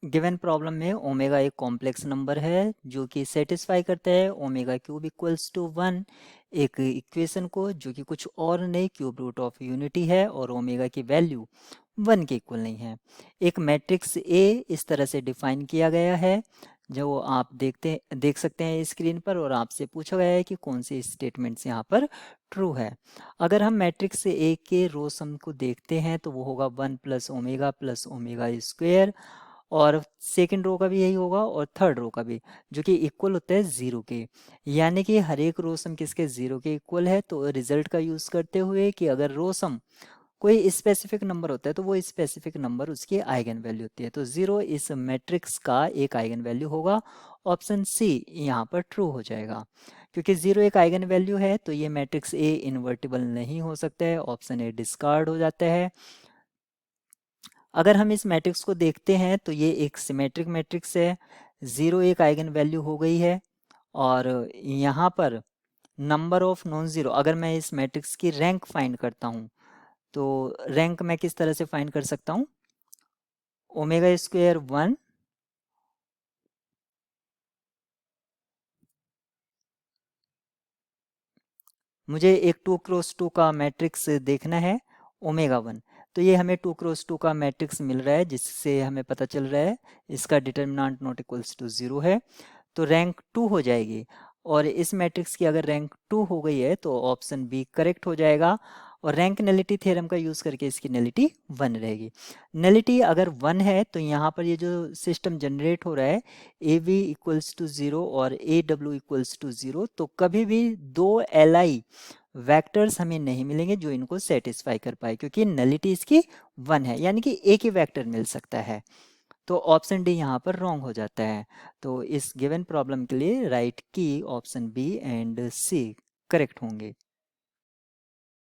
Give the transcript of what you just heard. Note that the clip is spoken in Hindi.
गिवन प्रॉब्लम में ओमेगा एक कॉम्प्लेक्स नंबर है जो कि सेटिस्फाई करता है ओमेगा क्यूब इक्वल्स टू 1 एक इक्वेशन को जो कि कुछ और नहीं क्यूब रूट ऑफ यूनिटी है और ओमेगा की वैल्यू 1 के इक्वल नहीं है। एक मैट्रिक्स ए इस तरह से डिफाइन किया गया है जो आप देख सकते हैं स्क्रीन पर, और आपसे पूछा गया है कि कौन से स्टेटमेंट्स यहाँ पर ट्रू है। अगर हम मैट्रिक्स ए के रो सम को देखते हैं तो वो होगा 1 प्लस ओमेगा स्क्वेयर, और सेकंड रो का भी यही होगा और थर्ड रो का भी, जो कि इक्वल होता है जीरो के। यानी कि हर एक रो सम किसके जीरो के इक्वल है। तो रिजल्ट का यूज करते हुए कि अगर रो सम कोई स्पेसिफिक नंबर होता है तो वो स्पेसिफिक नंबर उसकी आइगन वैल्यू होती है। तो जीरो इस मैट्रिक्स का एक आइगन वैल्यू होगा। ऑप्शन सी यहाँ पर ट्रू हो जाएगा। क्योंकि जीरो एक आइगन वैल्यू है तो ये मैट्रिक्स ए इन्वर्टिबल नहीं हो सकता है। ऑप्शन ए डिस्कार्ड हो जाता है। अगर हम इस मैट्रिक्स को देखते हैं तो ये एक सिमेट्रिक मैट्रिक्स है। जीरो एक आइगन वैल्यू हो गई है, और यहाँ पर नंबर ऑफ नॉन जीरो, अगर मैं इस मैट्रिक्स की रैंक फाइंड करता हूँ तो रैंक मैं किस तरह से फाइंड कर सकता हूँ। ओमेगा स्क्वेयर 1 मुझे एक 2x2 का मैट्रिक्स देखना है ओमेगा 1। तो ये हमें 2x2 का मैट्रिक्स मिल रहा है जिससे हमें पता चल रहा है इसका डिटर्मिनेंट नॉट इक्वल्स टू 0 है। तो रैंक 2 हो जाएगी, और इस मैट्रिक्स की अगर रैंक 2 हो गई है तो ऑप्शन बी करेक्ट हो जाएगा। और रैंक नलिटी थ्योरम का यूज़ करके इसकी नलिटी 1 रहेगी। नलिटी अगर 1 है तो यहाँ पर ये जो सिस्टम जनरेट हो रहा है ए वी इक्वल्स टू 0 और ए डब्ल्यू इक्वल्स टू 0, तो कभी भी दो एल आई वैक्टर्स हमें नहीं मिलेंगे जो इनको सेटिस्फाई कर पाए, क्योंकि नलिटी इसकी 1 है, यानी कि एक ही वैक्टर मिल सकता है। तो ऑप्शन डी यहाँ पर रॉन्ग हो जाता है। तो इस गिवन प्रॉब्लम के लिए राइट की option B and C correct होंगे।